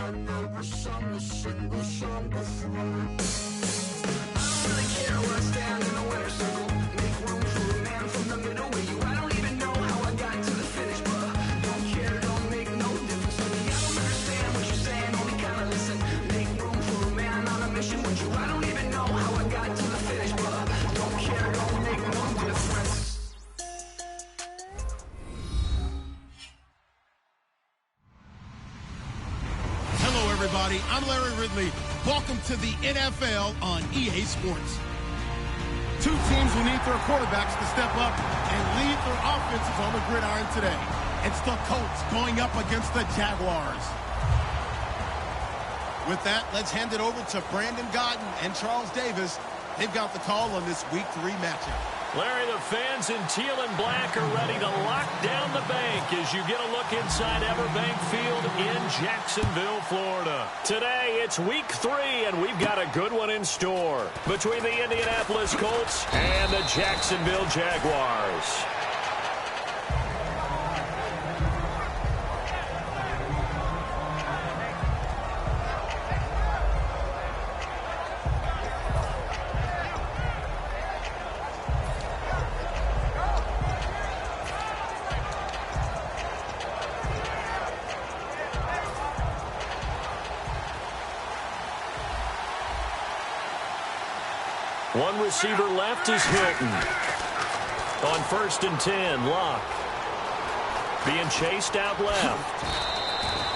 I never sung a single song before. I don't really care where I stand in the winner's circle. Make room for a man from the middle with you. I don't even know how I got to the finish, but don't care, don't make no difference to me. I don't understand what you're saying, only kinda listen. Make room for a man on a mission with you. I don't even know how I got to the finish, but don't care, don't make no difference. Everybody, I'm Larry Ridley. Welcome to the NFL on EA Sports. Two teams who need their quarterbacks to step up and lead their offenses on the gridiron today. It's the Colts going up against the Jaguars. With that, let's hand it over to Brandon Godden and Charles Davis. They've got the call on this Week 3 matchup. Larry, the fans in teal and black are ready to lock down the bank as you get a look inside Everbank Field in Jacksonville, Florida. Today, it's Week 3, and we've got a good one in store between the Indianapolis Colts and the Jacksonville Jaguars. One receiver left is Hilton. On 1st and 10, Locke. Being chased out left.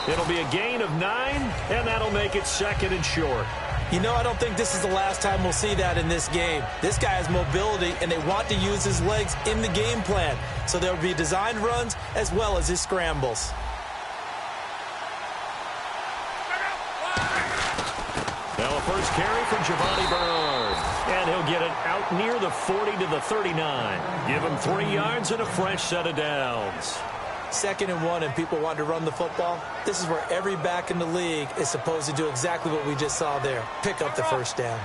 It'll be a gain of 9, and that'll make it 2nd and short. You know, I don't think this is the last time we'll see that in this game. This guy has mobility, and they want to use his legs in the game plan. So there will be designed runs as well as his scrambles. Now a first carry for Giovanni Bernard. And he'll get it out near the 40 to the 39. Give him 3 yards and a fresh set of downs. 2nd and 1, and people want to run the football. This is where every back in the league is supposed to do exactly what we just saw there. Pick up the first down.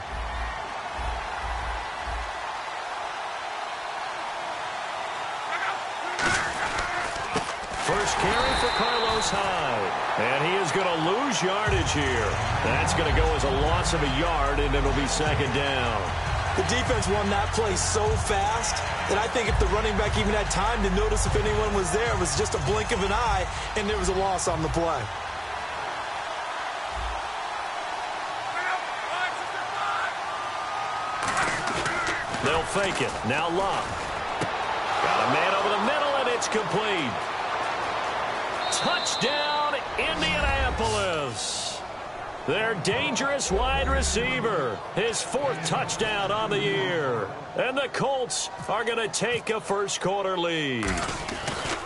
First carry for Carlos Hyde. And he is going to lose yardage here. That's going to go as a loss of a yard, and it'll be 2nd down. The defense won that play so fast that I think if the running back even had time to notice if anyone was there, it was just a blink of an eye, and there was a loss on the play. They'll fake it. Now Locke. Got a man over the middle, and it's complete. Touchdown, Indianapolis. Their dangerous wide receiver. His 4th touchdown on the year. And the Colts are going to take a first-quarter lead.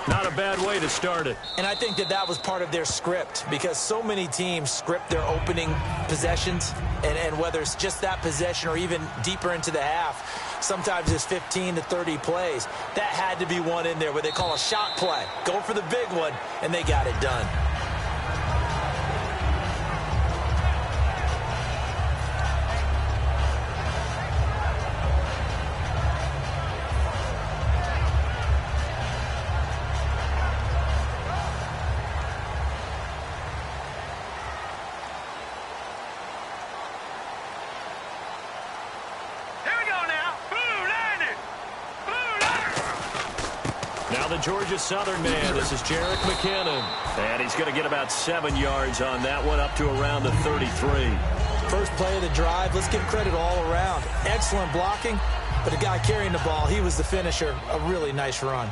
Not a bad way to start it. And I think that was part of their script, because so many teams script their opening possessions, and whether it's just that possession or even deeper into the half, sometimes it's 15 to 30 plays. That had to be one in there where they call a shot play. Go for the big one, and they got it done. The Georgia Southern man, this is Jerick McKinnon. And he's going to get about 7 yards on that one, up to around the 33. First play of the drive, let's give credit all around. Excellent blocking, but the guy carrying the ball, he was the finisher. A really nice run.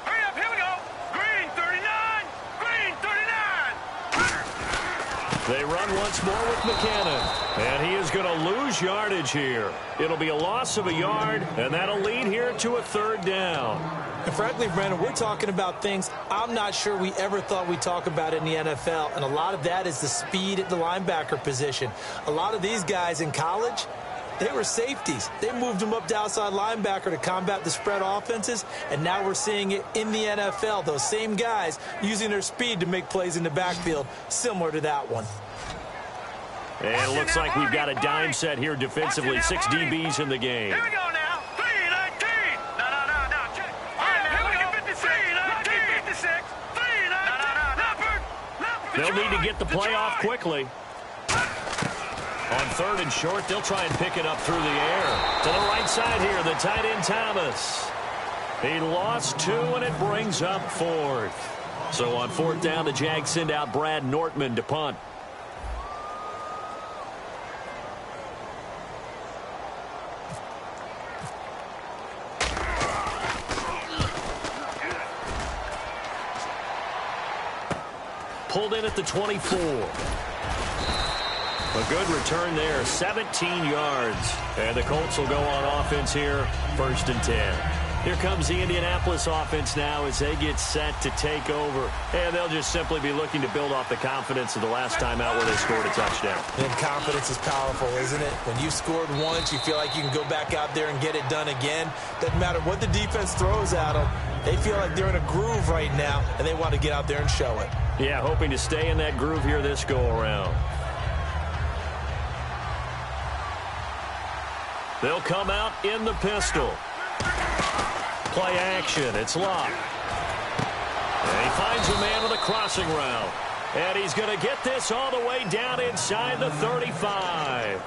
Hurry up, here we go. Green 39, green 39. They run once more with McKinnon. And he is going to lose yardage here. It'll be a loss of a yard, and that'll lead here to a 3rd down. And frankly, Brandon, we're talking about things I'm not sure we ever thought we'd talk about in the NFL, and a lot of that is the speed at the linebacker position. A lot of these guys in college, they were safeties. They moved them up to outside linebacker to combat the spread offenses, and now we're seeing it in the NFL. Those same guys using their speed to make plays in the backfield, similar to that one. And it looks like we've got a dime set here defensively. 6 DBs in the game. Here we go now. 3-19. No. Check. All right, now, here we go. 56. 56. They'll need to get the play off quickly. On 3rd and short, they'll try and pick it up through the air. To the right side here, the tight end Thomas. He lost 2, and it brings up 4th. So on 4th down, the Jags send out Brad Nortman to punt. Pulled in at the 24. A good return there, 17 yards. And the Colts will go on offense here, 1st and 10. Here comes the Indianapolis offense now as they get set to take over. And they'll just simply be looking to build off the confidence of the last time out where they scored a touchdown. And confidence is powerful, isn't it? When you scored once, you feel like you can go back out there and get it done again. Doesn't matter what the defense throws at them. They feel like they're in a groove right now, and they want to get out there and show it. Yeah, hoping to stay in that groove here this go-around. They'll come out in the pistol. Play action. It's Locke. And he finds a man with a crossing route. And he's going to get this all the way down inside the 35.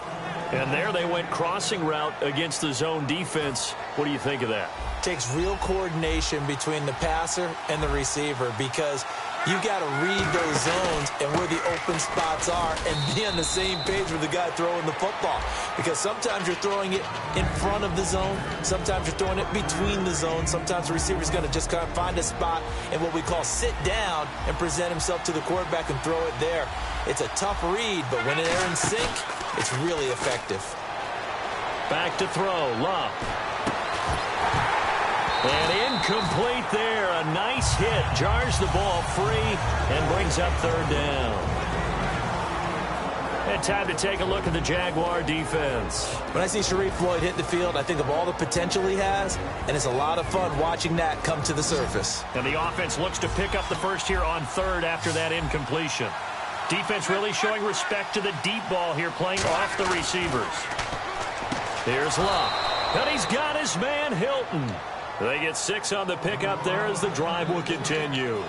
And there they went crossing route against the zone defense. What do you think of that? Takes real coordination between the passer and the receiver because you've got to read those zones and where the open spots are and be on the same page with the guy throwing the football. Because sometimes you're throwing it in front of the zone. Sometimes you're throwing it between the zones. Sometimes the receiver's going to just kind of find a spot and what we call sit down and present himself to the quarterback and throw it there. It's a tough read, but when they're in sync, it's really effective. Back to throw. Love. And incomplete there. A nice hit. Jars the ball free and brings up 3rd down. And time to take a look at the Jaguar defense. When I see Sharif Floyd hit the field, I think of all the potential he has, and it's a lot of fun watching that come to the surface. And the offense looks to pick up the first here on 3rd after that incompletion. Defense really showing respect to the deep ball here, playing off the receivers. Here's Love. And he's got his man Hilton. They get 6 on the pickup there as the drive will continue.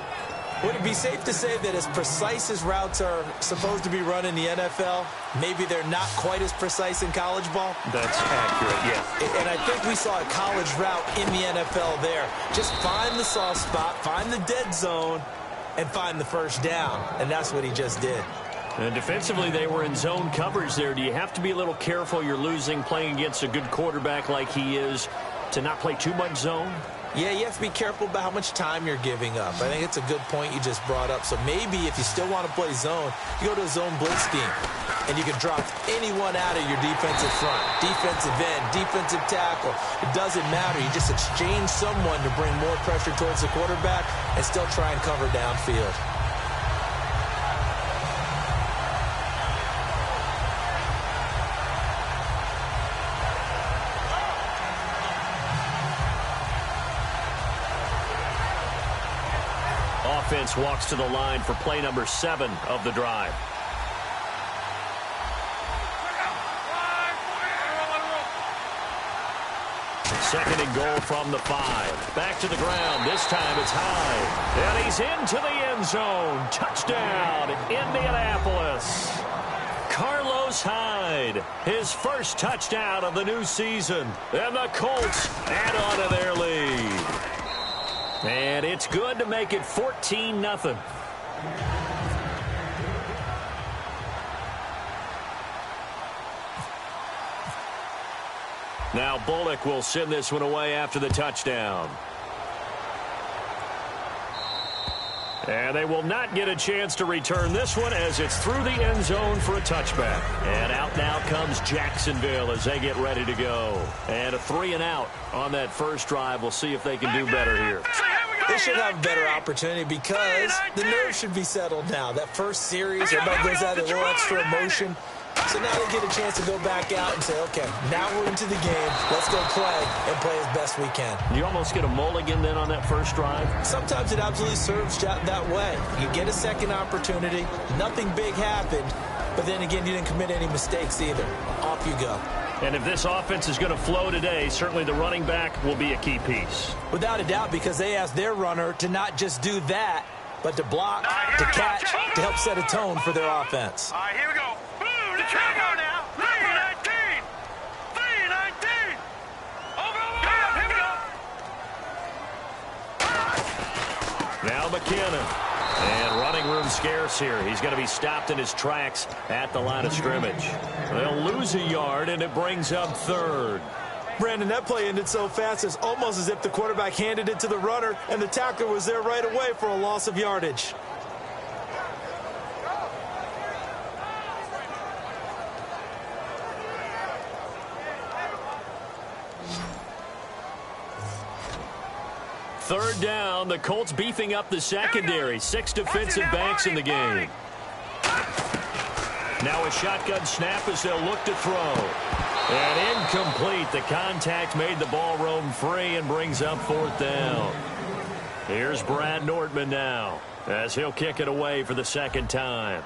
Would it be safe to say that as precise as routes are supposed to be run in the NFL, maybe they're not quite as precise in college ball? That's accurate, yeah. And I think we saw a college route in the NFL there. Just find the soft spot, find the dead zone, and find the first down. And that's what he just did. And defensively, they were in zone coverage there. Do you have to be a little careful? You're losing playing against a good quarterback like he is to not play too much zone? Yeah, you have to be careful about how much time you're giving up. I think it's a good point you just brought up. So maybe if you still want to play zone, you go to a zone blitz scheme. And you can drop anyone out of your defensive front. Defensive end, defensive tackle. It doesn't matter. You just exchange someone to bring more pressure towards the quarterback and still try and cover downfield. Offense walks to the line for play number 7 of the drive. Second and goal from the 5. Back to the ground. This time it's high. And he's into the end zone. Touchdown, Indianapolis. Carlos Hyde, his first touchdown of the new season. And the Colts add on to their lead. And it's good to make it 14-0. Now Bullock will send this one away after the touchdown. And they will not get a chance to return this one as it's through the end zone for a touchback. And out now comes Jacksonville as they get ready to go. And a 3-and-out on that first drive. We'll see if they can do better here. They should have a better opportunity because the nerves should be settled now. That first series, everybody goes out with a little extra emotion. So now they get a chance to go back out and say, okay, now we're into the game. Let's go play and play as best we can. You almost get a mulligan then on that first drive? Sometimes it absolutely serves that way. You get a second opportunity. Nothing big happened. But then again, you didn't commit any mistakes either. Off you go. And if this offense is going to flow today, certainly the running back will be a key piece. Without a doubt, because they asked their runner to not just do that, but to block, to catch, to help set a tone for their offense. All right, here we go. The trigger now. 319. 319. Over. Here we go. Now McKinnon. And running room scarce here. He's going to be stopped in his tracks at the line of scrimmage. They'll lose a yard, and it brings up third. Brandon, that play ended so fast, it's almost as if the quarterback handed it to the runner, and the tackler was there right away for a loss of yardage. Third down, the Colts beefing up the secondary. 6 defensive backs in the game. Now a shotgun snap as they'll look to throw. And incomplete. The contact made the ball roam free and brings up fourth down. Here's Brad Nortman now as he'll kick it away for the second time.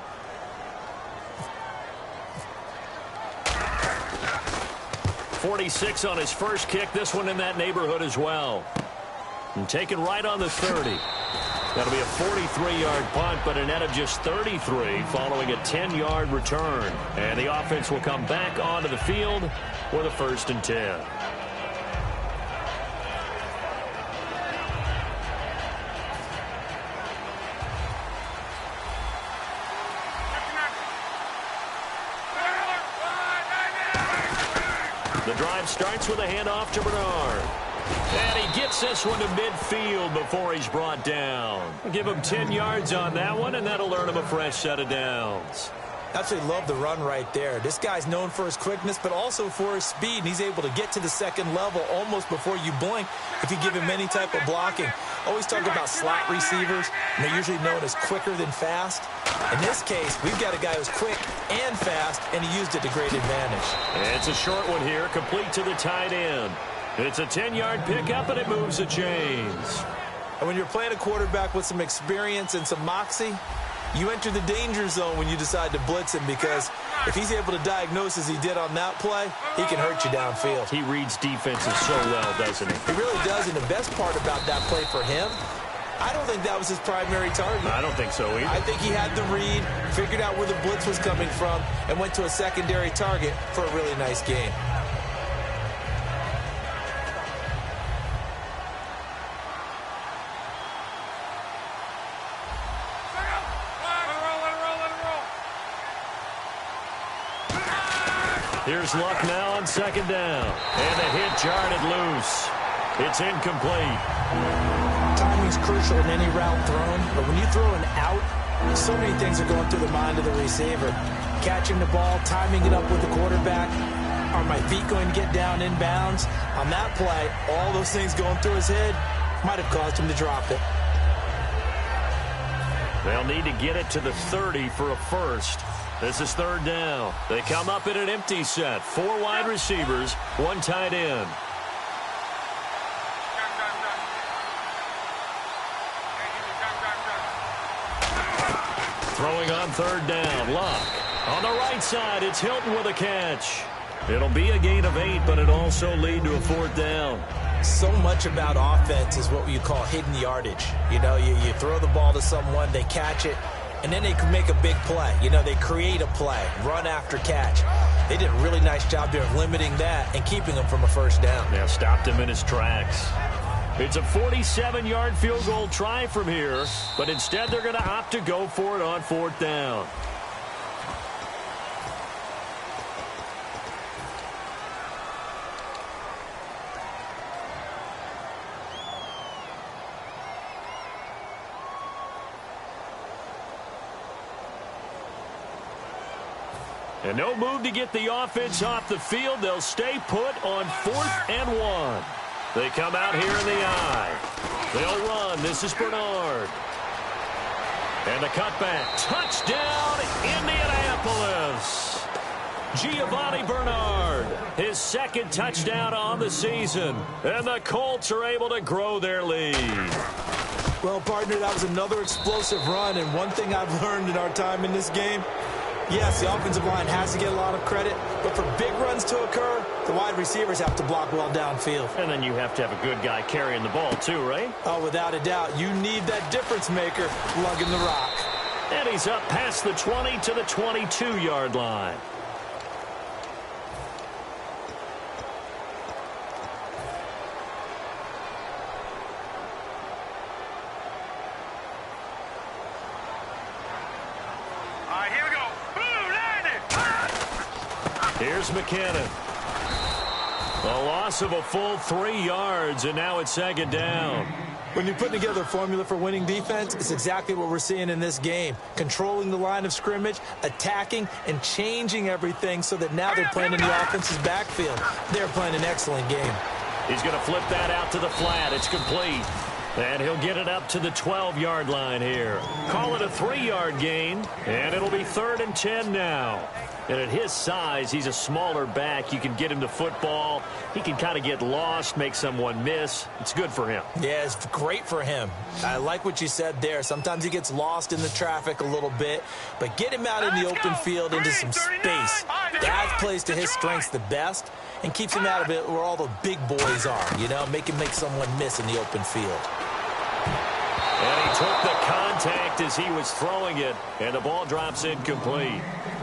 .46 on his first kick. This one in that neighborhood as well. And taken right on the 30. That'll be a 43-yard punt, but a net of just 33 following a 10-yard return. And the offense will come back onto the field with a 1st and 10. The drive starts with a handoff to Bernard. And he gets this one to midfield before he's brought down. Give him 10 yards on that one, and that'll earn him a fresh set of downs. Absolutely love the run right there. This guy's known for his quickness, but also for his speed, and he's able to get to the second level almost before you blink if you give him any type of blocking. Always talk about slot receivers, and they're usually known as quicker than fast. In this case, we've got a guy who's quick and fast, and he used it to great advantage. It's a short one here, complete to the tight end. It's a 10-yard pickup, and it moves the chains. And when you're playing a quarterback with some experience and some moxie, you enter the danger zone when you decide to blitz him, because if he's able to diagnose as he did on that play, he can hurt you downfield. He reads defenses so well, doesn't he? He really does, and the best part about that play for him, I don't think that was his primary target. I don't think so either. I think he had the read, figured out where the blitz was coming from, and went to a secondary target for a really nice game. Here's Luck now on second down. And the hit jarred it loose. It's incomplete. Timing's crucial in any route thrown, but when you throw an out, so many things are going through the mind of the receiver. Catching the ball, timing it up with the quarterback. Are my feet going to get down inbounds? On that play, all those things going through his head might have caused him to drop it. They'll need to get it to the 30 for a first. This is third down. They come up in an empty set. 4 wide receivers, 1 tight end. Throwing on third down. Luck. On the right side, it's Hilton with a catch. It'll be a gain of 8, but it also lead to a fourth down. So much about offense is what you call hidden yardage. You know, you throw the ball to someone, they catch it, and then they can make a big play. You know, they create a play, run after catch. They did a really nice job there of limiting that and keeping him from a first down. Yeah, stopped him in his tracks. It's a 47-yard field goal try from here, but instead they're going to opt to go for it on fourth down. And no move to get the offense off the field. They'll stay put on 4th and 1. They come out here in the eye. They'll run. This is Bernard. And the cutback. Touchdown, Indianapolis. Giovanni Bernard, his 2nd touchdown on the season. And the Colts are able to grow their lead. Well, partner, that was another explosive run. And one thing I've learned in our time in this game, Yes, the offensive line has to get a lot of credit, but for big runs to occur, the wide receivers have to block well downfield. And then you have to have a good guy carrying the ball too, right? Oh, without a doubt. You need that difference maker lugging the rock. And he's up past the 20 to the 22-yard line. Here we go. Blue landing. Here's McKinnon. A loss of a full 3 yards, and now it's second down. When you're putting together a formula for winning defense, it's exactly what we're seeing in this game. Controlling the line of scrimmage, attacking, and changing everything so that now they're playing in the offense's backfield. They're playing an excellent game. He's going to flip that out to the flat. It's complete. And he'll get it up to the 12-yard line here. Call it a 3-yard gain, and it'll be 3rd and 10 now. And at his size, he's a smaller back. You can get him to football. He can kind of get lost, make someone miss. It's good for him. Yeah, it's great for him. I like what you said there. Sometimes he gets lost in the traffic a little bit, but get him out in the open field into some space. That plays to his strengths the best and keeps him out of it where all the big boys are, you know, make him make someone miss in the open field. And he took the contact as he was throwing it, and the ball drops incomplete.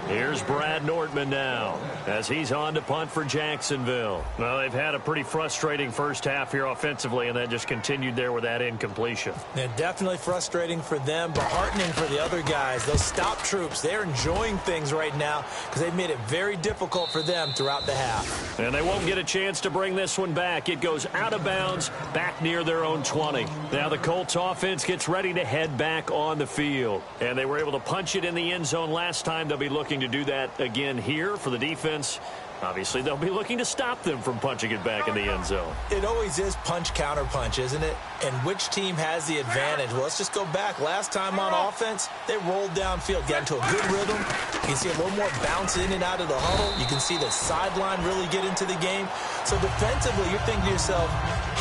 Here's Brad Nordman now as he's on to punt for Jacksonville. Well, they've had a pretty frustrating first half here offensively, and then just continued there with that incompletion. Yeah, definitely frustrating for them, but heartening for the other guys. Those stop troops, they're enjoying things right now because they've made it very difficult for them throughout the half. And they won't get a chance to bring this one back. It goes out of bounds back near their own 20. Now the Colts offense gets ready to head back on the field. And they were able to punch it in the end zone last time. They'll be looking to do that again here for the defense. Obviously, they'll be looking to stop them from punching it back in the end zone. It always is punch-counter-punch, isn't it? And which team has the advantage? Well, let's just go back. Last time on offense, they rolled downfield, got into a good rhythm. You can see a little more bounce in and out of the huddle. You can see the sideline really get into the game. So defensively, you're thinking to yourself,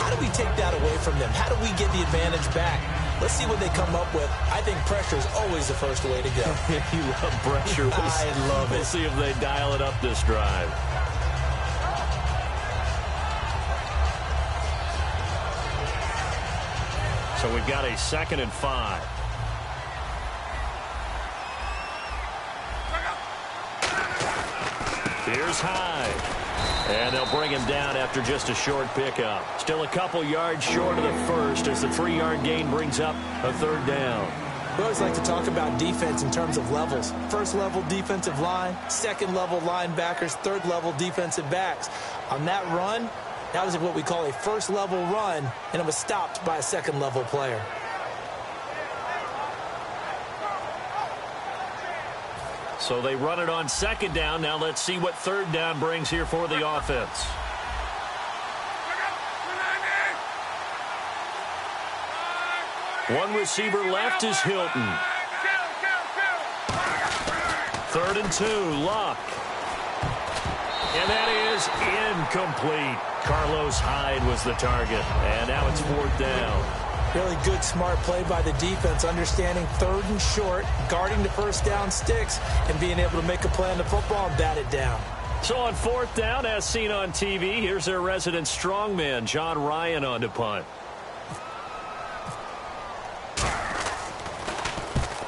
how do we take that away from them? How do we get the advantage back? Let's see what they come up with. I think pressure is always the first way to go. You love pressure. I love it. We'll see if they dial it up this drive. So we've got a 2nd and 5. Here's Hyde. And they'll bring him down after just a short pickup. Still a couple yards short of the first as the 3-yard gain brings up a 3rd down. We always like to talk about defense in terms of levels. 1st level defensive line, 2nd level linebackers, 3rd level defensive backs. On that run, that was what we call a 1st level run, and it was stopped by a 2nd level player. So they run it on 2nd down. Now let's see what 3rd down brings here for the offense. One receiver left is Hilton. 3rd and 2, Luck. And that is incomplete. Carlos Hyde was the target. And now it's 4th down. Really good, smart play by the defense, understanding 3rd and short, guarding the 1st down sticks, and being able to make a play on the football and bat it down. So on 4th down, as seen on TV, here's their resident strongman, John Ryan, on to punt.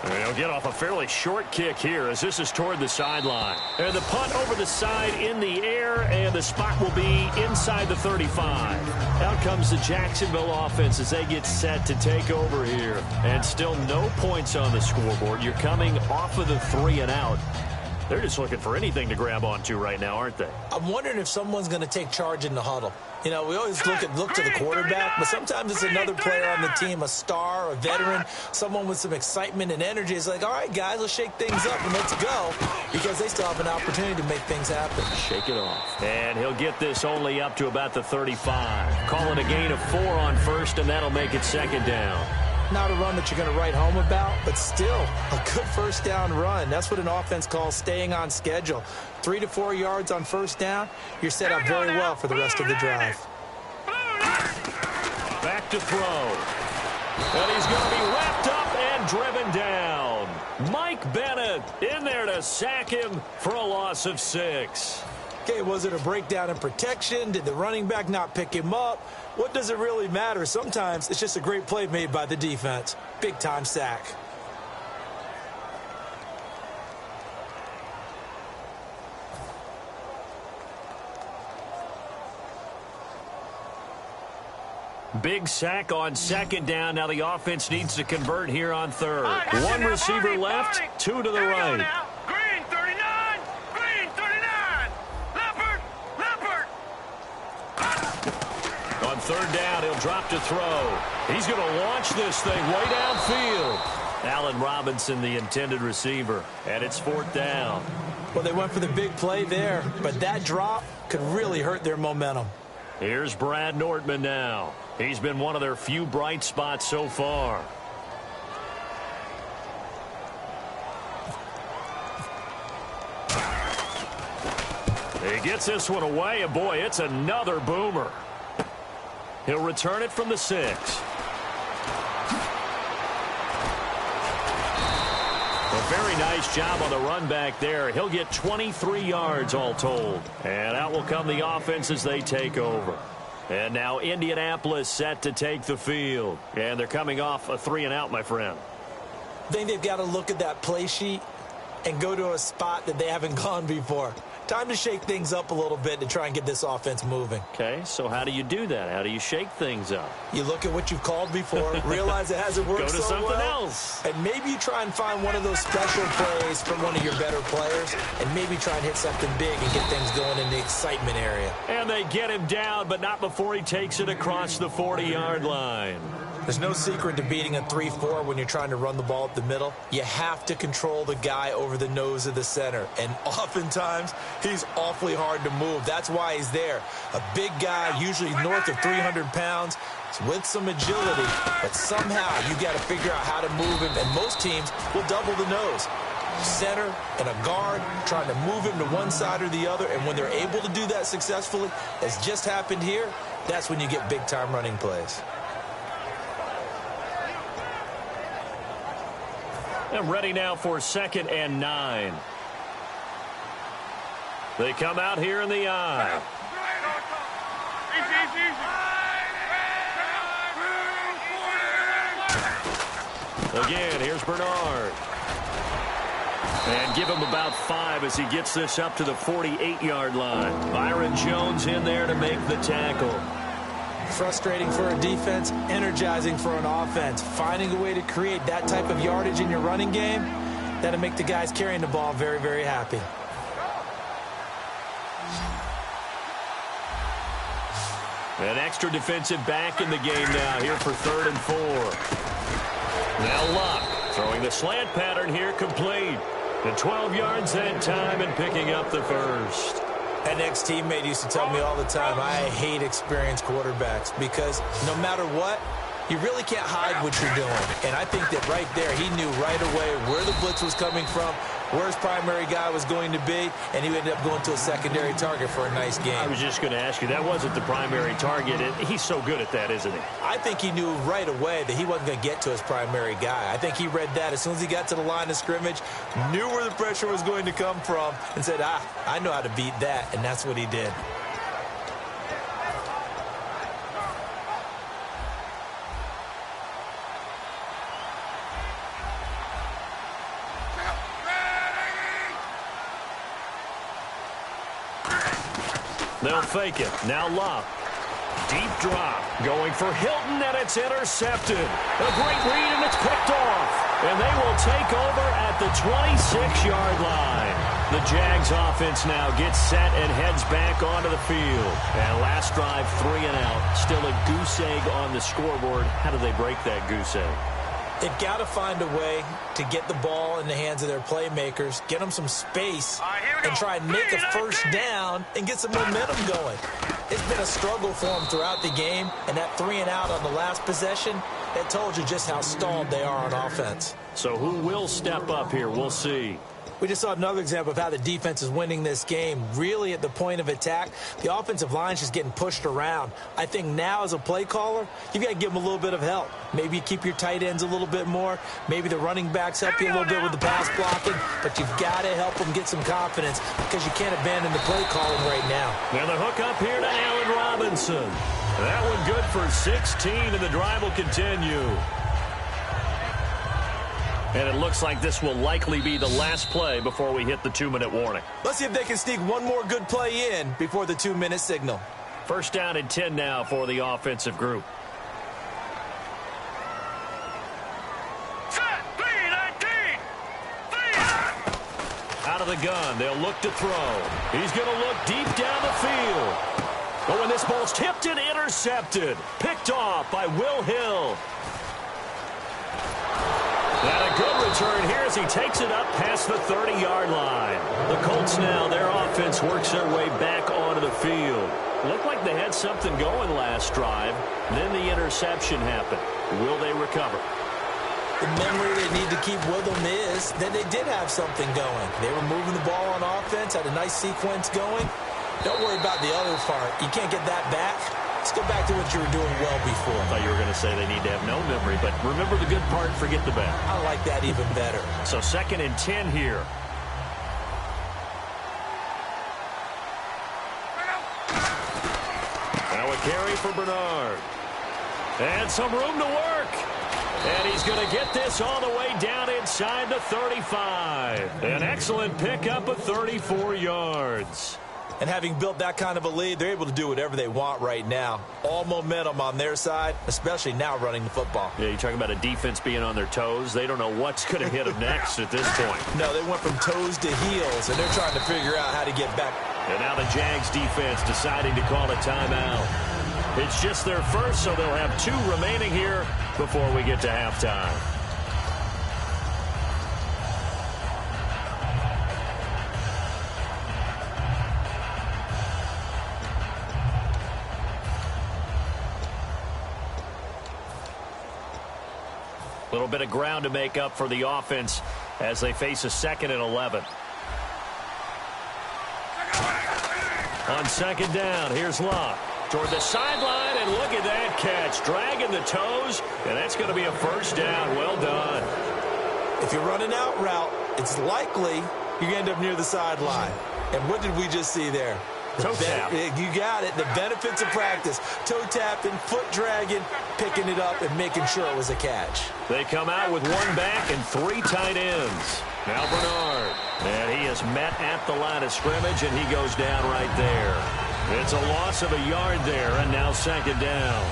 They'll get off a fairly short kick here as this is toward the sideline. And the punt over the side in the air, and the spot will be inside the 35. Out comes the Jacksonville offense as they get set to take over here. And still no points on the scoreboard. You're coming off of the 3 and out. They're just looking for anything to grab onto right now, aren't they? I'm wondering if someone's going to take charge in the huddle. You know, we always look to the quarterback, but sometimes it's another player on the team, a star, a veteran, someone with some excitement and energy. It's like, all right, guys, let's shake things up and let's go, because they still have an opportunity to make things happen. Shake it off. And he'll get this only up to about the 35. Call it a gain of 4 on 1st, and that'll make it 2nd down. Not a run that you're going to write home about, but still a good 1st down run. That's what an offense calls staying on schedule. 3 to 4 yards on 1st down, you're set up very well for the rest of the drive. Back to throw. And he's going to be wrapped up and driven down. Mike Bennett in there to sack him for a loss of 6. Okay, was it a breakdown in protection? Did the running back not pick him up? What does it really matter? Sometimes it's just a great play made by the defense. Big-time sack. Big sack on second down. Now the offense needs to convert here on third. One receiver left, 2 to the right. Green 39, green 39. Leopard. On third down, he'll drop to throw. He's going to launch this thing way downfield. Allen Robinson, the intended receiver, and it's 4th down. Well, they went for the big play there, but that drop could really hurt their momentum. Here's Brad Nortman now. He's been one of their few bright spots so far. He gets this one away, and boy, it's another boomer. He'll return it from the 6. A very nice job on the run back there. He'll get 23 yards all told. And out will come the offense as they take over. And now Indianapolis set to take the field. And they're coming off a 3-and-out, my friend. I think they've got to look at that play sheet and go to a spot that they haven't gone before. Time to shake things up a little bit to try and get this offense moving. Okay, so how do you do that? How do you shake things up? You look at what you've called before, realize it hasn't worked so well. Go to something else. And maybe you try and find one of those special plays from one of your better players, and maybe try and hit something big and get things going in the excitement area. And they get him down, but not before he takes it across the 40-yard line. There's no secret to beating a 3-4 when you're trying to run the ball up the middle. You have to control the guy over the nose of the center. And oftentimes, he's awfully hard to move. That's why he's there. A big guy, usually north of 300 pounds, with some agility. But somehow, you got to figure out how to move him. And most teams will double the nose. Center and a guard trying to move him to one side or the other. And when they're able to do that successfully, as just happened here, that's when you get big-time running plays. And ready now for 2nd and 9. They come out here in the I. Again, here's Bernard. And give him about 5 as he gets this up to the 48-yard line. Byron Jones in there to make the tackle. Frustrating for a defense, energizing for an offense. Finding a way to create that type of yardage in your running game, that'll make the guys carrying the ball very, very happy. An extra defensive back in the game now here for 3rd and 4. Now Luck throwing the slant pattern here complete. And 12 yards that time and picking up the first. An ex-teammate used to tell me all the time, I hate experienced quarterbacks because no matter what, you really can't hide what you're doing. And I think that right there, he knew right away where the blitz was coming from, where his primary guy was going to be, and he ended up going to a secondary target for a nice game. I was just going to ask you, that wasn't the primary target. He's so good at that, isn't he? I think he knew right away that he wasn't going to get to his primary guy. I think he read that as soon as he got to the line of scrimmage, knew where the pressure was going to come from, and said, I know how to beat that, and that's what he did. They'll fake it. Now Luck. Deep drop. Going for Hilton, and it's intercepted. A great read, and it's picked off. And they will take over at the 26-yard line. The Jags offense now gets set and heads back onto the field. And last drive, 3-and-out. Still a goose egg on the scoreboard. How do they break that goose egg? They've got to find a way to get the ball in the hands of their playmakers, get them some space, and try and make a first down and get some momentum going. It's been a struggle for them throughout the game, and that 3-and-out on the last possession, that told you just how stalled they are on offense. So who will step up here? We'll see. We just saw another example of how the defense is winning this game. Really at the point of attack, the offensive line's just getting pushed around. I think now as a play caller, you've got to give them a little bit of help. Maybe you keep your tight ends a little bit more. Maybe the running backs help you a little bit with the pass blocking. But you've got to help them get some confidence because you can't abandon the play calling right now. And the hook up here to Allen Robinson. That one good for 16, and the drive will continue. And it looks like this will likely be the last play before we hit the 2-minute warning. Let's see if they can sneak one more good play in before the 2-minute signal. First down and 10 now for the offensive group. Set, 3-19. Out of the gun, they'll look to throw. He's going to look deep down the field. Oh, and this ball's tipped and intercepted. Picked off by Will Hill. And a good return here as he takes it up past the 30-yard line. The Colts now, their offense works their way back onto the field. Looked like they had something going last drive. Then the interception happened. Will they recover? The memory they need to keep with them is that they did have something going. They were moving the ball on offense, had a nice sequence going. Don't worry about the other part. You can't get that back. Let's go back to what you were doing well before. I thought you were going to say they need to have no memory, but remember the good part, forget the bad. I like that even better. So 2nd and 10 here. Now a carry for Bernard. And some room to work. And he's going to get this all the way down inside the 35. An excellent pickup of 34 yards. And having built that kind of a lead, they're able to do whatever they want right now. All momentum on their side, especially now running the football. Yeah, you're talking about a defense being on their toes. They don't know what's going to hit them next at this point. No, they went from toes to heels, and they're trying to figure out how to get back. And now the Jags defense deciding to call a timeout. It's just their first, so they'll have 2 remaining here before we get to halftime. A little bit of ground to make up for the offense as they face a 2nd and 11. On 2nd down, here's Locke. Toward the sideline, and look at that catch. Dragging the toes, and that's going to be a first down. Well done. If you're running out route, it's likely you end up near the sideline. And what did we just see there? Toe tap. You got it. The benefits of practice. Toe tapping, foot dragging, picking it up, and making sure it was a catch. They come out with 1 back and 3 tight ends. Now Bernard. And he is met at the line of scrimmage, and he goes down right there. It's a loss of a yard there, and now 2nd down.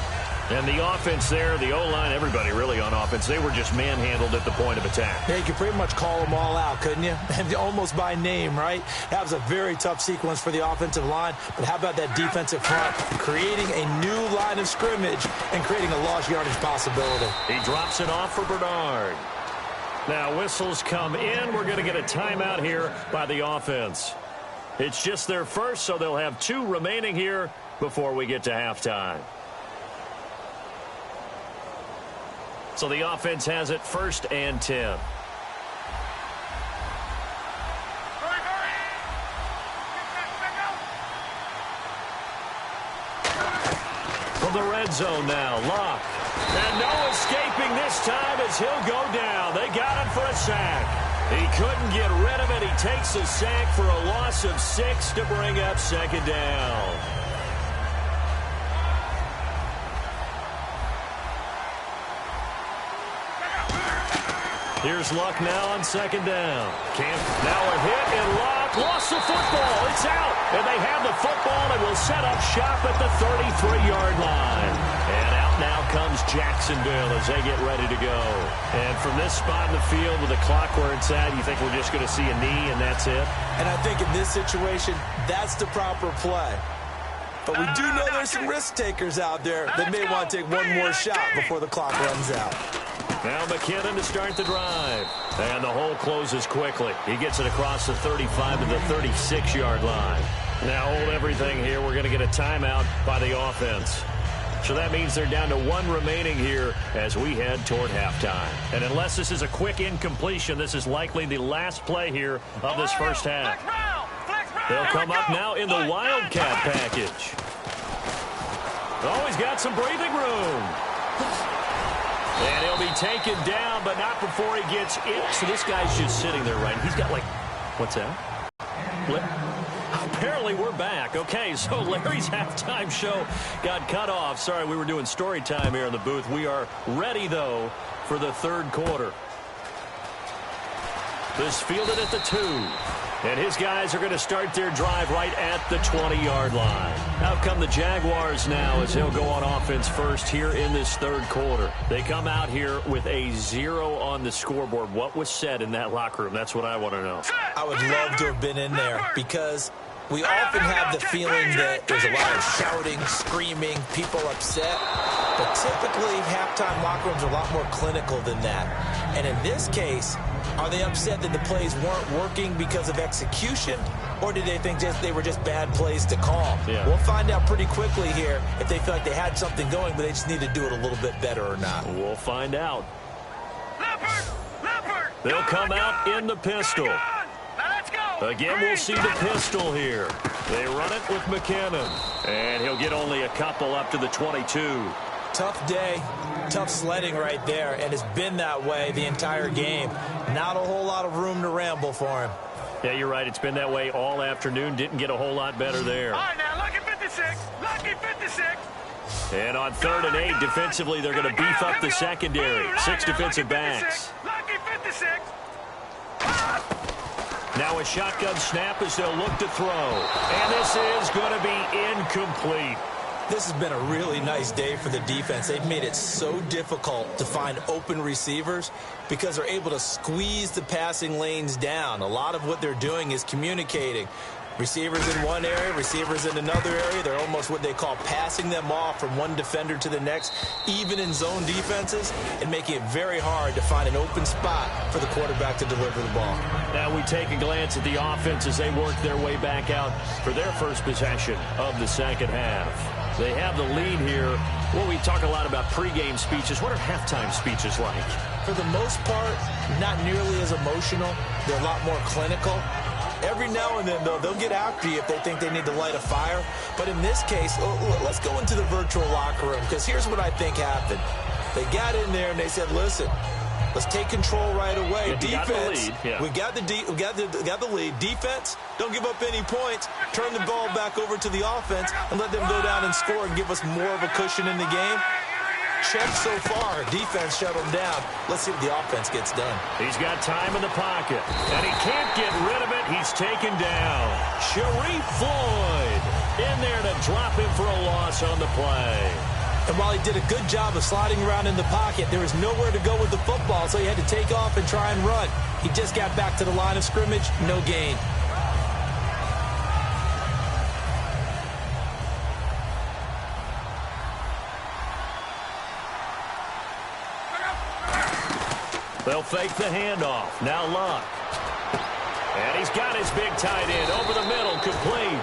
And the offense there, the O-line, everybody really on offense, they were just manhandled at the point of attack. Yeah, you could pretty much call them all out, couldn't you? Almost by name, right? That was a very tough sequence for the offensive line. But how about that defensive front? Creating a new line of scrimmage and creating a lost yardage possibility. He drops it off for Bernard. Now whistles come in. We're going to get a timeout here by the offense. It's just their first, so they'll have 2 remaining here before we get to halftime. So the offense has it 1st and 10. From the red zone now, Locke. And no escaping this time as he'll go down. They got him for a sack. He couldn't get rid of it. He takes a sack for a loss of 6 to bring up 2nd down. Here's Luck now on 2nd down. Camp now a hit, and Luck lost the football. It's out, and they have the football and will set up shop at the 33-yard line. And out now comes Jacksonville as they get ready to go. And from this spot in the field with the clock where it's at, you think we're just going to see a knee and that's it? And I think in this situation, that's the proper play. But we do know there's some risk takers out there that may want to take one more shot before the clock runs out. Now McKinnon to start the drive. And the hole closes quickly. He gets it across the 35 to the 36-yard line. Now hold everything here. We're going to get a timeout by the offense. So that means they're down to 1 remaining here as we head toward halftime. And unless this is a quick incompletion, this is likely the last play here of this first half. They'll come up now in the Wildcat package. Oh, he's got some breathing room. And he'll be taken down, but not before he gets in. So this guy's just sitting there, right? He's got like, what's that? Flip. Apparently we're back. Okay, so Larry's halftime show got cut off. Sorry, we were doing story time here in the booth. We are ready, though, for the third quarter. This fielded at the 2. And his guys are going to start their drive right at the 20-yard line. Out come the Jaguars now as they'll go on offense first here in this third quarter. They come out here with a 0 on the scoreboard. What was said in that locker room? That's what I want to know. I would love to have been in there because we often have the feeling that there's a lot of shouting, screaming, people upset. But typically, halftime locker rooms are a lot more clinical than that. And in this case, are they upset that the plays weren't working because of execution, or did they think they were just bad plays to call? Yeah. We'll find out pretty quickly here if they feel like they had something going, but they just need to do it a little bit better or not. We'll find out. They'll come out in the pistol. Again, we'll see the pistol here. They run it with McKinnon, and he'll get only a couple up to the 22. Tough day, tough sledding right there, and it's been that way the entire game. Not a whole lot of room to ramble for him. Yeah, you're right. It's been that way all afternoon. Didn't get a whole lot better there. All right, now, lucky 56. Lucky 56. And on 3rd and 8, defensively, they're going to beef up the secondary. 6 defensive backs. Lucky 56. Now a shotgun snap as they'll look to throw. And this is going to be incomplete. This has been a really nice day for the defense. They've made it so difficult to find open receivers because they're able to squeeze the passing lanes down. A lot of what they're doing is communicating. Receivers in one area, receivers in another area. They're almost what they call passing them off from one defender to the next, even in zone defenses, and making it very hard to find an open spot for the quarterback to deliver the ball. Now we take a glance at the offense as they work their way back out for their first possession of the second half. They have the lead here. Well, we talk a lot about pregame speeches. What are halftime speeches like? For the most part, not nearly as emotional. They're a lot more clinical. Every now and then, though, they'll get after you if they think they need to light a fire. But in this case, let's go into the virtual locker room, because here's what I think happened. They got in there and they said, listen, let's take control right away. Defense, we got the lead. Defense, don't give up any points. Turn the ball back over to the offense and let them go down and score and give us more of a cushion in the game. Check so far. Defense shut him down. Let's see what the offense gets done. He's got time in the pocket, and he can't get rid of it. He's taken down. Sharif Floyd in there to drop him for a loss on the play. And while he did a good job of sliding around in the pocket, there was nowhere to go with the football, so he had to take off and try and run. He just got back to the line of scrimmage, no gain. They'll fake the handoff. Now Luck. And he's got his big tight end over the middle, complete.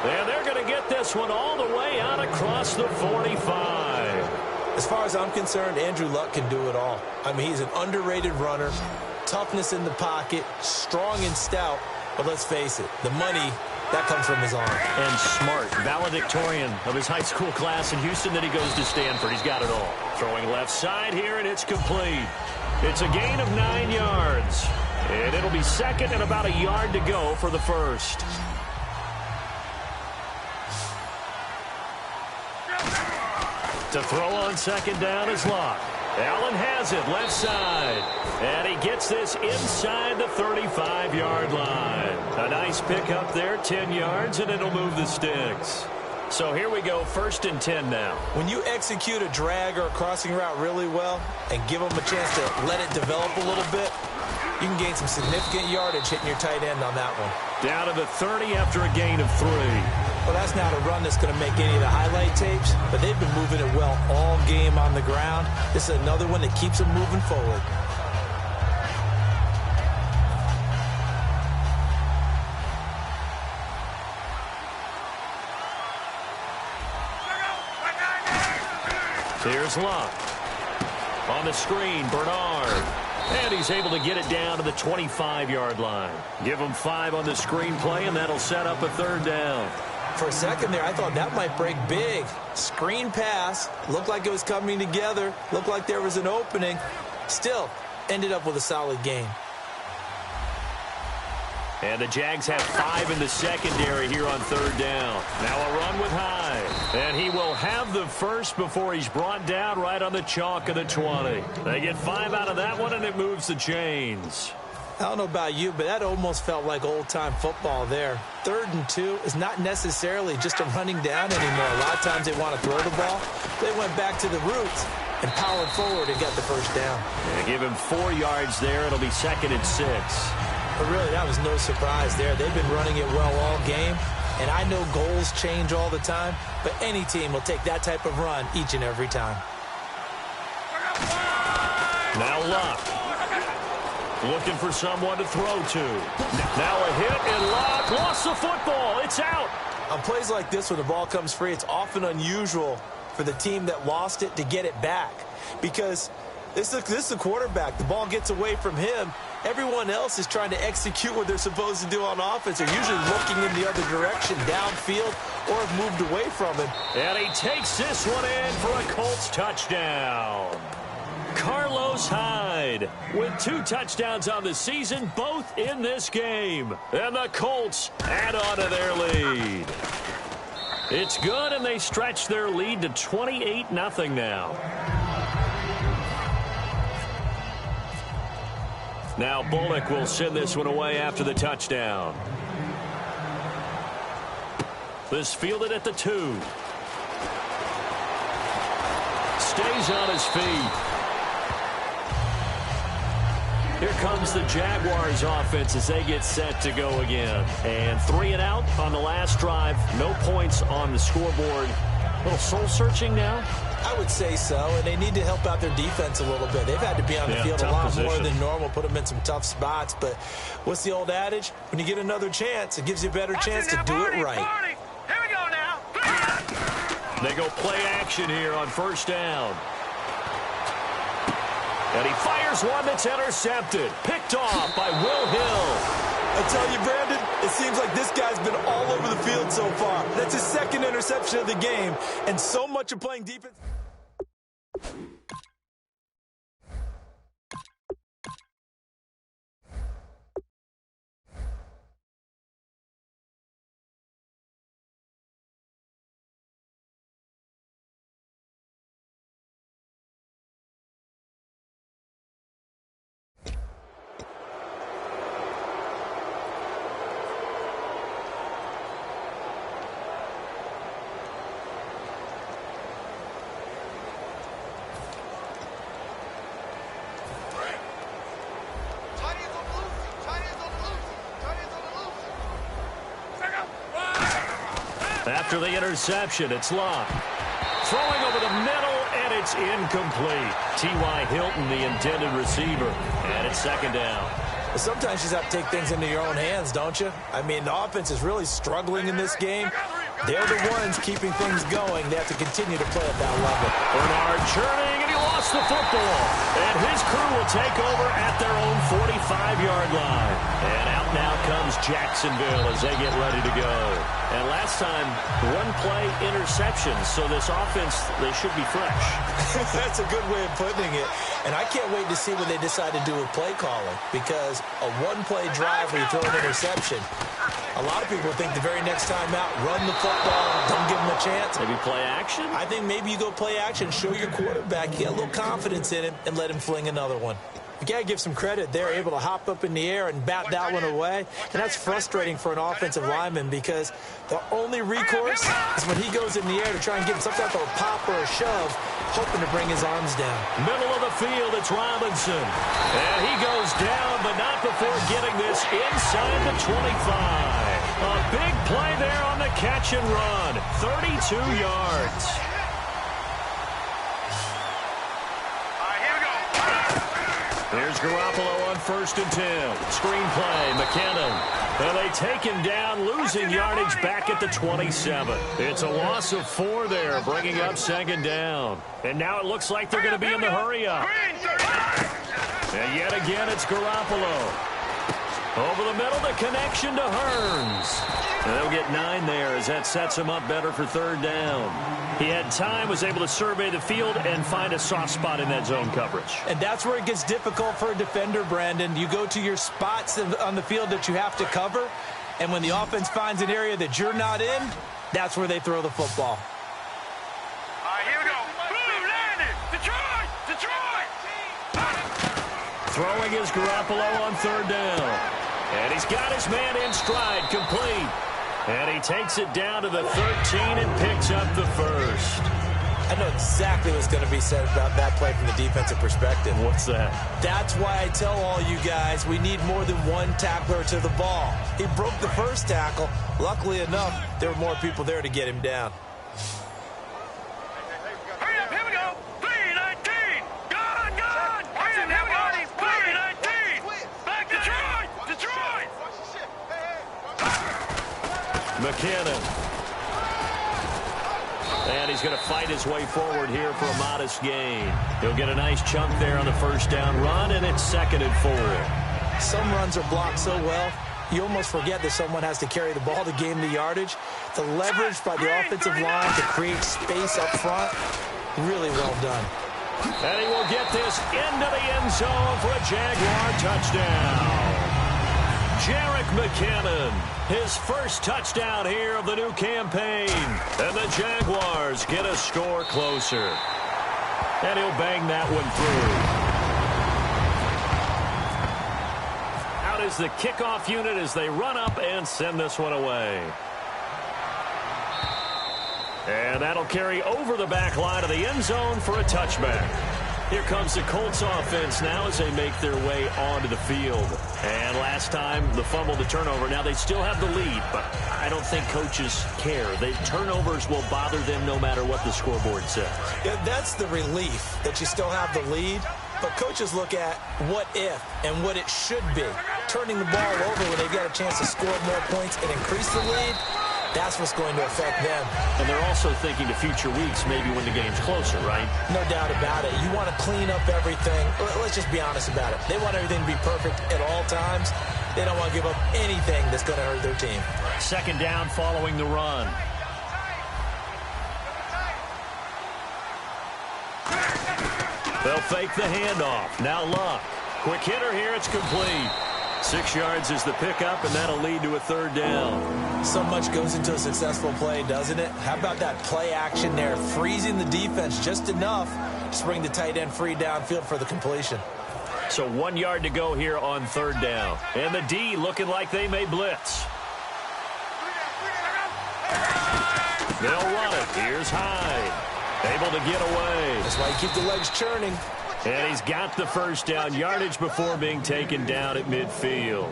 And they're going to get this one all the way out across the 45. As far as I'm concerned, Andrew Luck can do it all. I mean, he's an underrated runner, toughness in the pocket, strong and stout. But let's face it, the money, that comes from his arm. And smart, valedictorian of his high school class in Houston. Then he goes to Stanford. He's got it all. Throwing left side here, and it's complete. It's a gain of 9 yards. And it'll be second and about a yard to go for the first. To throw on second down is Luck. Allen has it left side. And he gets this inside the 35-yard line. A nice pickup there, 10 yards, and it'll move the sticks. So here we go, 1st and 10 now. When you execute a drag or a crossing route really well and give them a chance to let it develop a little bit, you can gain some significant yardage hitting your tight end on that one. Down to the 30 after a gain of 3. Well, that's not a run that's going to make any of the highlight tapes, but they've been moving it well all game on the ground. This is another one that keeps them moving forward. Here's Luck. On the screen, Bernard. And he's able to get it down to the 25-yard line. Give him 5 on the screen play, and that'll set up a 3rd down. For a second there, I thought that might break big. Screen pass. Looked like it was coming together. Looked like there was an opening. Still, ended up with a solid game. And the Jags have 5 in the secondary here on 3rd down. Now a run with Hyde. And he will have the first before he's brought down right on the chalk of the 20. They get 5 out of that one, and it moves the chains. I don't know about you, but that almost felt like old-time football there. 3rd and 2 is not necessarily just a running down anymore. A lot of times they want to throw the ball. They went back to the roots and powered forward and got the first down. And give him 4 yards there. It'll be 2nd and 6. But really, that was no surprise there. They've been running it well all game, and I know goals change all the time, but any team will take that type of run each and every time. Now Luck. Looking for someone to throw to. Now a hit, and Luck lost the football. It's out. On plays like this where the ball comes free, it's often unusual for the team that lost it to get it back, because this is the quarterback. The ball gets away from him. Everyone else is trying to execute what they're supposed to do on offense. They're usually looking in the other direction, downfield, or have moved away from it. And he takes this one in for a Colts touchdown. Carlos Hyde with 2 touchdowns on the season, both in this game. And the Colts add on to their lead. It's good, and they stretch their lead to 28-0 now. Now Bullock will send this one away after the touchdown. This fielded at the 2. Stays on his feet. Here comes the Jaguars offense as they get set to go again. And 3 and out on the last drive. No points on the scoreboard. A little soul-searching now? I would say so, and they need to help out their defense a little bit. They've had to be on the field a lot more than normal, put them in some tough spots. But what's the old adage? When you get another chance, it gives you a better chance to do it right. Here we go now. They go play action here on 1st down. And he fires one that's intercepted. Picked off by Will Hill. I tell you, Brandon, it seems like this guy's been all over the field so far. That's his 2nd interception of the game, and so much of playing defense. After the interception, it's Luck. Throwing over the middle, and it's incomplete. T.Y. Hilton, the intended receiver. And it's 2nd down. Sometimes you just have to take things into your own hands, don't you? I mean, the offense is really struggling in this game. They're the ones keeping things going. They have to continue to play at that level. Bernard churning, and he lost the football. And his crew will take over at their own 45-yard line. And out now comes Jacksonville as they get ready to go. And last time, 1-play interception. So this offense, they should be fresh. That's a good way of putting it. And I can't wait to see what they decide to do with play calling, because a 1-play drive where you throw an interception, a lot of people think the very next time out, run the football, don't give them a chance. Maybe play action? I think maybe you go play action, show your quarterback, get a little confidence in him, and let him fling another one. You got to give some credit. They're able to hop up in the air and bat that one away. And that's frustrating for an offensive lineman, because the only recourse is when he goes in the air to try and get some type of a pop or a shove, hoping to bring his arms down. Middle of the field, it's Robinson. And he goes down, but not before getting this inside the 25. A big play there on the catch and run. 32 yards. Here's Garoppolo on 1st and 10. Screenplay, McKinnon. And they take him down, losing yardage back at the 27. It's a loss of 4 there, bringing up 2nd down. And now it looks like they're going to be in the hurry-up. And yet again, it's Garoppolo. Over the middle, the connection to Hearns. And they'll get 9 there as that sets him up better for 3rd down. He had time, was able to survey the field and find a soft spot in that zone coverage. And that's where it gets difficult for a defender, Brandon. You go to your spots on the field that you have to cover, and when the offense finds an area that you're not in, that's where they throw the football. All right, here we go. Boom, landed. Detroit! Detroit! Throwing is Garoppolo on 3rd down. And he's got his man in stride, complete. And he takes it down to the 13 and picks up the 1st. I know exactly what's going to be said about that play from the defensive perspective. What's that? That's why I tell all you guys we need more than one tackler to the ball. He broke the first tackle. Luckily enough, there were more people there to get him down. Hurry up, here we go. 3-19. Gone, gone. Hurry up, here we go. 3-19. Back Detroit. Detroit. McKinnon. And he's going to fight his way forward here for a modest gain. He'll get a nice chunk there on the 1st down run, and it's 2nd and 4. Some runs are blocked so well, you almost forget that someone has to carry the ball to gain the yardage. The leverage by the offensive line to create space up front, really well done. And he will get this into the end zone for a Jaguar touchdown. Jerick McKinnon, his first touchdown here of the new campaign. And the Jaguars get a score closer. And he'll bang that one through. Out is the kickoff unit as they run up and send this one away. And that'll carry over the back line of the end zone for a touchback. Here comes the Colts offense now as they make their way onto the field. And last time, the fumble, the turnover. Now they still have the lead, but I don't think coaches care. The turnovers will bother them no matter what the scoreboard says. Yeah, that's the relief that you still have the lead. But coaches look at what if and what it should be. Turning the ball over when they've got a chance to score more points and increase the lead, that's what's going to affect them. And they're also thinking to future weeks, maybe when the game's closer, right? No doubt about it. You want to clean up everything. Let's just be honest about it. They want everything to be perfect at all times. They don't want to give up anything that's going to hurt their team. 2nd down following the run. They'll fake the handoff. Now Luck. Quick hitter here. It's complete. 6 yards is the pickup, and that'll lead to a 3rd down. So much goes into a successful play, doesn't it? How about that play action there? Freezing the defense just enough to bring the tight end free downfield for the completion. So 1 yard to go here on 3rd down. And the D looking like they may blitz. They'll run it. Here's Hyde. Able to get away. That's why you keep the legs churning. And he's got the 1st down yardage before being taken down at midfield.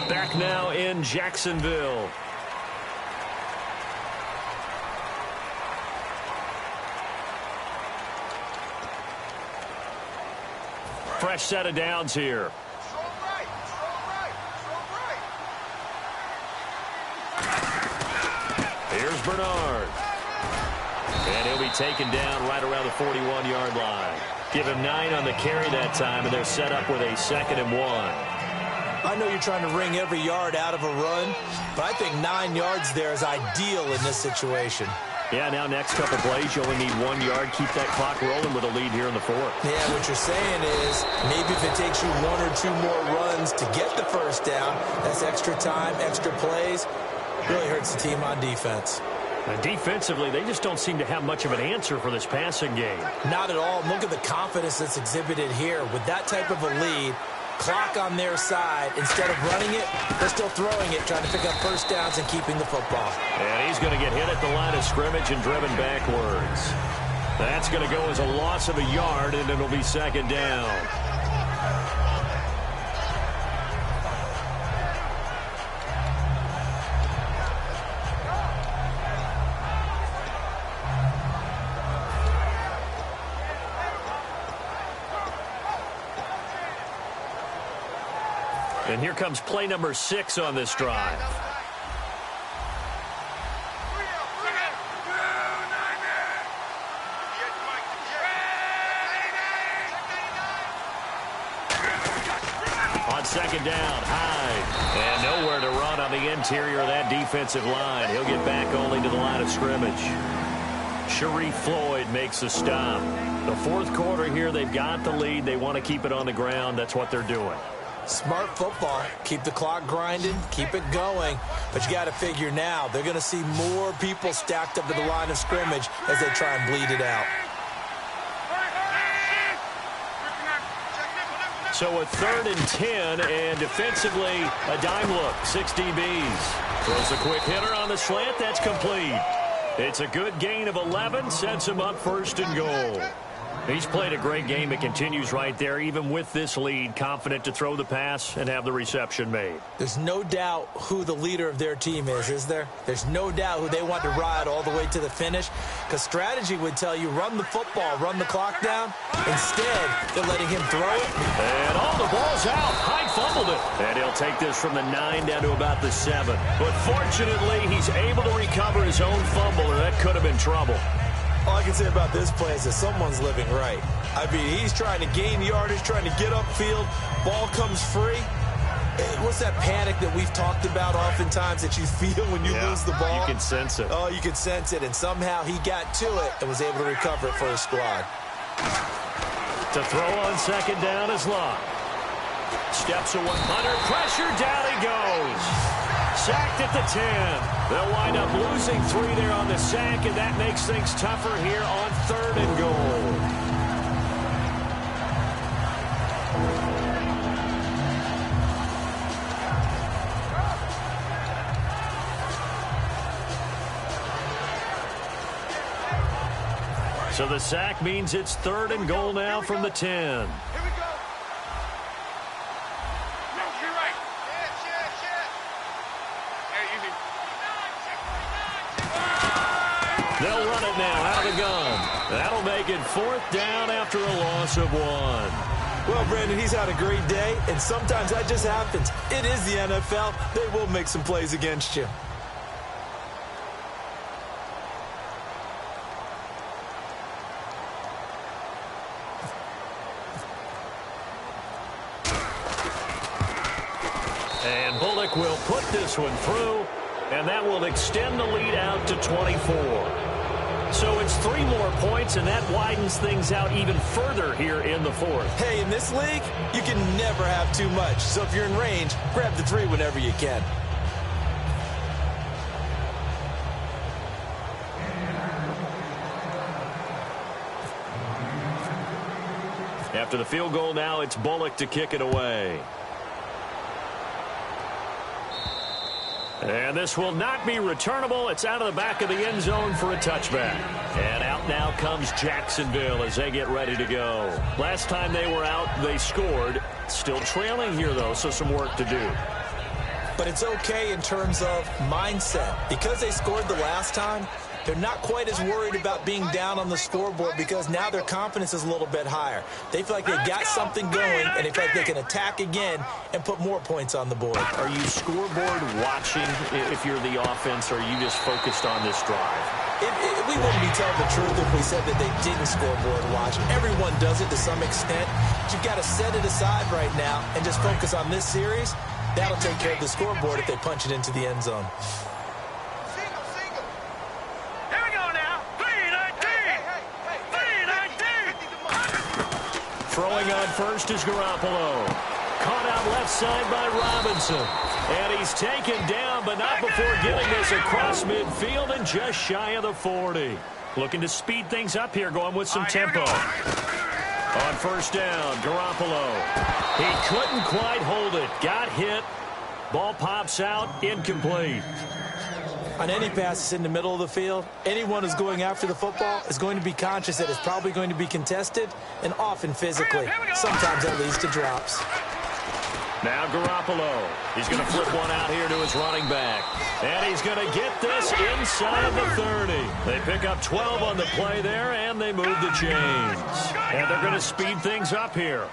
Back now in Jacksonville. Fresh set of downs here. Here's Bernard. And he'll be taken down right around the 41-yard line. Give him 9 on the carry that time, and they're set up with a 2nd and 1. I know you're trying to wring every yard out of a run, but I think 9 yards there is ideal in this situation. Yeah, now next couple plays, you only need 1 yard. Keep that clock rolling with a lead here in the 4th. Yeah, what you're saying is maybe if it takes you 1 or 2 more runs to get the 1st down, that's extra time, extra plays. Really hurts the team on defense. And defensively, they just don't seem to have much of an answer for this passing game. Not at all. Look at the confidence that's exhibited here. With that type of a lead, clock on their side, instead of running it, they're still throwing it, trying to pick up 1st downs and keeping the football. And he's going to get hit at the line of scrimmage and driven backwards. That's going to go as a loss of a yard, and it'll be 2nd down. And here comes play number 6 on this drive. On second down, Hyde. And nowhere to run on the interior of that defensive line. He'll get back only to the line of scrimmage. Sharif Floyd makes a stop. The fourth quarter here, they've got the lead. They want to keep it on the ground. That's what they're doing. Smart football. Keep the clock grinding. Keep it going. But you got to figure now, they're going to see more people stacked up to the line of scrimmage as they try and bleed it out. So a 3rd and 10, and defensively, a dime look. 6 DBs. Throws a quick hitter on the slant. That's complete. It's a good gain of 11. Sets him up 1st and goal. He's played a great game. It continues right there, even with this lead, confident to throw the pass and have the reception made. There's no doubt who the leader of their team is there? There's no doubt who they want to ride all the way to the finish, because strategy would tell you run the football, run the clock down. Instead, they're letting him throw it. And all the ball's out. Hyde fumbled it. And he'll take this from the 9 down to about the 7. But fortunately, he's able to recover his own fumble, or that could have been trouble. All I can say about this play is that someone's living right. I mean, he's trying to gain yardage, trying to get upfield. Ball comes free. What's that panic that we've talked about oftentimes that you feel when you lose the ball? You can sense it. Oh, you can sense it. And somehow he got to it and was able to recover it for his squad. To throw on second down is Locke. Steps away. Under pressure, down he goes. Sacked at the 10. They'll wind up losing 3 there on the sack, and that makes things tougher here on 3rd and goal. So the sack means it's 3rd and goal now from the 10. They'll run it now out of the gun. That'll make it 4th down after a loss of 1. Well, Brandon, he's had a great day, and sometimes that just happens. It is the NFL. They will make some plays against you. And Bullock will put this one through, and that will extend the lead out to 24. So it's 3 more points, and that widens things out even further here in the 4th. Hey, in this league, you can never have too much. So if you're in range, grab the 3 whenever you can. After the field goal now, it's Bullock to kick it away. And this will not be returnable. It's out of the back of the end zone for a touchback. And out now comes Jacksonville as they get ready to go. Last time they were out, they scored. Still trailing here, though, so some work to do. But it's okay in terms of mindset. Because they scored the last time, they're not quite as worried about being down on the scoreboard because now their confidence is a little bit higher. They feel like they've got something going, and they feel like they can attack again and put more points on the board. Are you scoreboard watching if you're the offense, or are you just focused on this drive? We wouldn't be telling the truth if we said that they didn't scoreboard watch. Everyone does it to some extent. But you've got to set it aside right now and just focus on this series. That'll take care of the scoreboard if they punch it into the end zone. Throwing on first is Garoppolo. Caught out left side by Robinson. And he's taken down, but not before getting this across midfield and just shy of the 40. Looking to speed things up here, going with some tempo. On first down, Garoppolo. He couldn't quite hold it. Got hit. Ball pops out, incomplete. On any passes in the middle of the field, anyone who's going after the football is going to be conscious that it's probably going to be contested and often physically. Sometimes that leads to drops. Now Garoppolo. He's going to flip one out here to his running back. And he's going to get this inside the 30. They pick up 12 on the play there, and they move the chains. And they're going to speed things up here.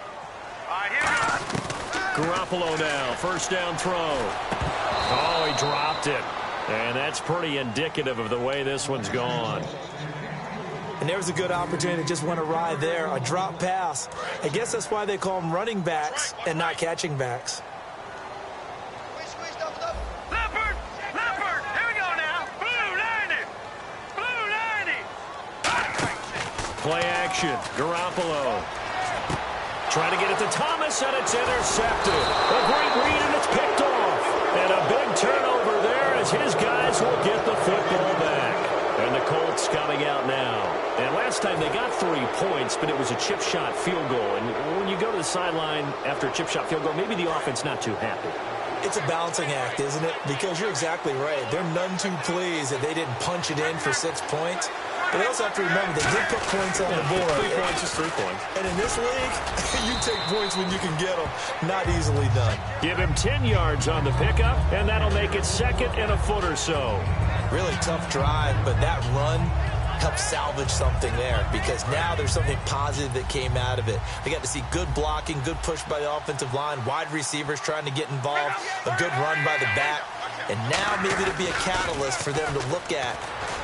Garoppolo now, first down throw. Oh, he dropped it. And that's pretty indicative of the way this one's gone. And there was a good opportunity. Just went awry there. A drop pass. I guess that's why they call them running backs and not catching backs. Leopard! Leopard! Here we go now. Blue 90! Blue 90! Play action. Garoppolo. Trying to get it to Thomas, and it's intercepted. A great read, and it's picked off. And a big turnover there as his guys will get the football back. And the Colts coming out now. And last time they got 3 points, but it was a chip shot field goal. And when you go to the sideline after a chip shot field goal, maybe the offense not too happy. It's a balancing act, isn't it? Because you're exactly right. They're none too pleased that they didn't punch it in for 6 points. But they also have to remember they did put points on the board. 3 points is 3 points. And in this league, you take points when you can get them. Not easily done. Give him 10 yards on the pickup, and that'll make it 2nd and a foot or so. Really tough drive, but that run helped salvage something there because now there's something positive that came out of it. They got to see good blocking, good push by the offensive line, wide receivers trying to get involved, a good run by the back, and now maybe to be a catalyst for them to look at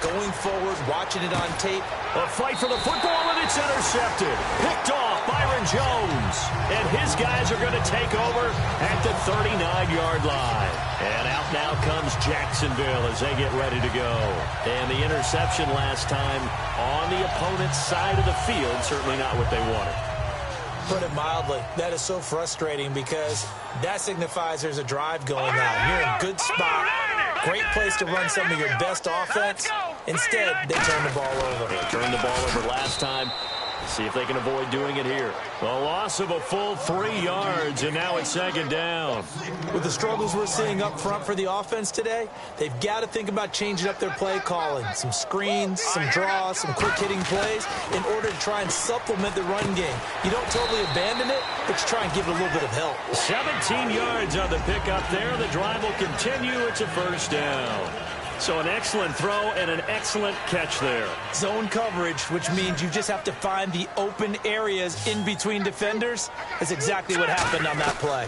going forward, watching it on tape. A fight for the football, and it's intercepted. Picked off Byron Jones. And his guys are going to take over at the 39-yard line. And out now comes Jacksonville as they get ready to go. And the interception last time on the opponent's side of the field, certainly not what they wanted. Put it mildly, that is so frustrating because that signifies there's a drive going on. You're in a good spot, great place to run some of your best offense. Instead, they turn the ball over. They turned the ball over last time. See if they can avoid doing it here. A loss of a full 3 yards, and now it's 2nd down. With the struggles we're seeing up front for the offense today, they've got to think about changing up their play calling. Some screens, some draws, some quick-hitting plays in order to try and supplement the run game. You don't totally abandon it, but you try and give it a little bit of help. 17 yards on the pickup there. The drive will continue. It's a first down. So an excellent throw and an excellent catch there. Zone coverage, which means you just have to find the open areas in between defenders. That's exactly what happened on that play.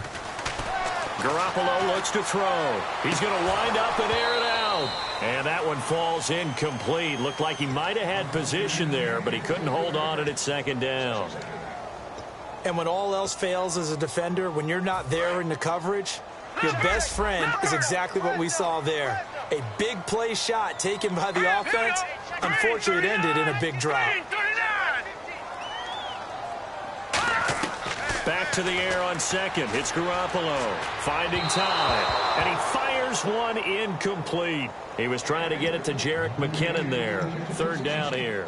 Garoppolo looks to throw. He's going to wind up and air it out. And that one falls incomplete. Looked like he might have had position there, but he couldn't hold on at 2nd down. And when all else fails as a defender, when you're not there in the coverage, your best friend is exactly what we saw there. A big play shot taken by the offense. Unfortunately, it ended in a big drop. Back to the air on 2nd. It's Garoppolo finding time. And he fires one incomplete. He was trying to get it to Jerick McKinnon there. 3rd down here.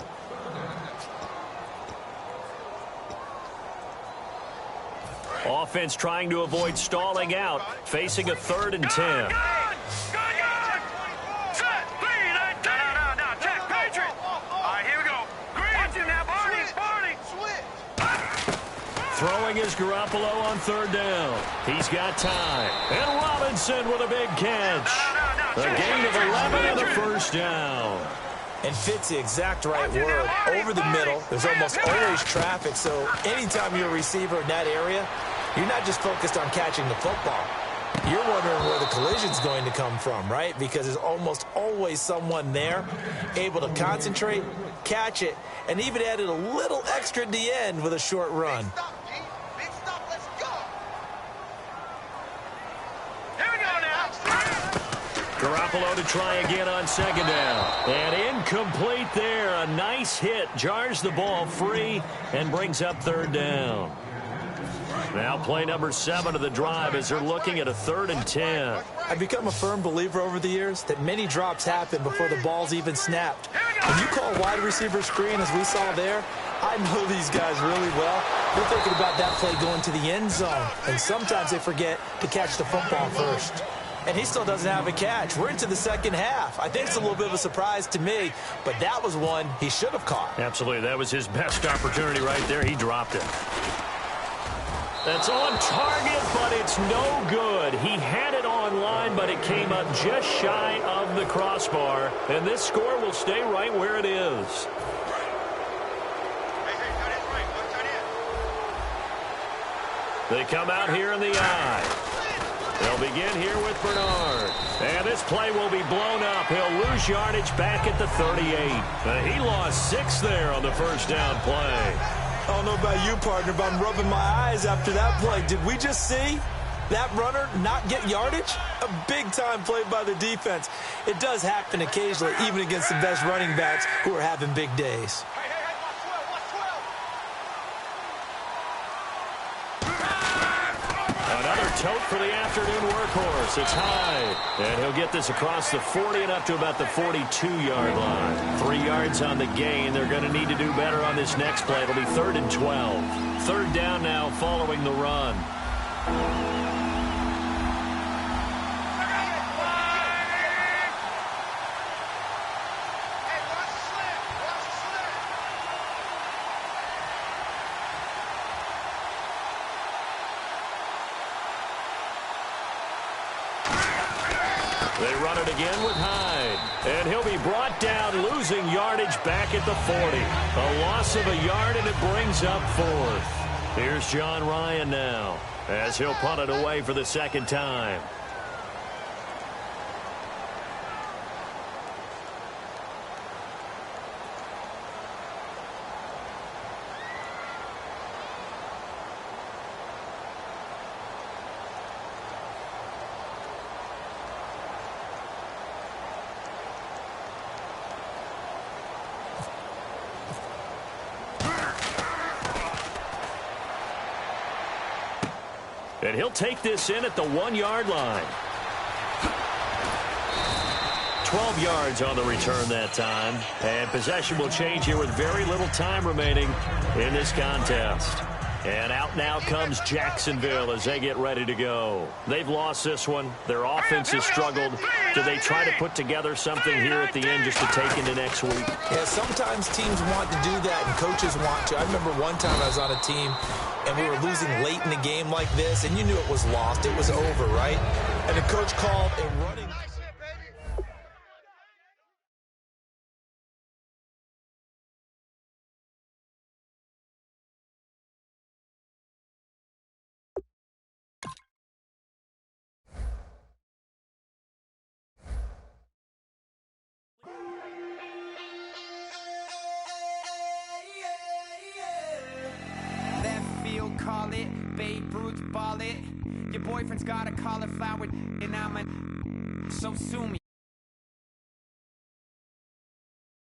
Offense trying to avoid stalling out. Facing a 3rd and 10. Throwing is Garoppolo on 3rd down. He's got time. And Robinson with a big catch. A gain of 11 and a first down. And fits the exact right word. Over the middle, there's almost always traffic, so anytime you're a receiver in that area, you're not just focused on catching the football. You're wondering where the collision's going to come from, right? Because there's almost always someone there able to concentrate, catch it, and even added a little extra at the end with a short run. Garoppolo to try again on 2nd down. And incomplete there. A nice hit. Jars the ball free and brings up 3rd down. Now play number 7 of the drive as they're looking at a 3rd and 10. I've become a firm believer over the years that many drops happen before the ball's even snapped. When you call wide receiver screen, as we saw there, I know these guys really well. They're thinking about that play going to the end zone. And sometimes they forget to catch the football first. And he still doesn't have a catch. We're into the 2nd half. I think it's a little bit of a surprise to me, but that was one he should have caught. Absolutely. That was his best opportunity right there. He dropped it. That's on target, but it's no good. He had it on line, but it came up just shy of the crossbar. And this score will stay right where it is. They come out here in the I. They'll begin here with Bernard. And this play will be blown up. He'll lose yardage back at the 38. He lost 6 there on the first down play. I don't know about you, partner, but I'm rubbing my eyes after that play. Did we just see that runner not get yardage? A big-time play by the defense. It does happen occasionally, even against the best running backs who are having big days. Another tote for the afternoon workhorse. It's Hyde. And he'll get this across the 40 and up to about the 42-yard line. 3 yards on the gain. They're going to need to do better on this next play. It'll be 3rd and 12. 3rd down now following the run. They run it again with Hyde. And he'll be brought down, losing yardage back at the 40. A loss of a yard, and it brings up 4th. Here's John Ryan now, as he'll punt it away for the 2nd time. And he'll take this in at the 1-yard line. 12 yards on the return that time. And possession will change here with very little time remaining in this contest. And out now comes Jacksonville as they get ready to go. They've lost this one. Their offense has struggled. Do they try to put together something here at the end just to take into next week? Yeah, sometimes teams want to do that and coaches want to. I remember one time I was on a team and we were losing late in the game like this, and you knew it was lost. It was over, right? And the coach called a running... Call it, Babe Ruth ball it. Your boyfriend's got a cauliflower and I'm a so sue me.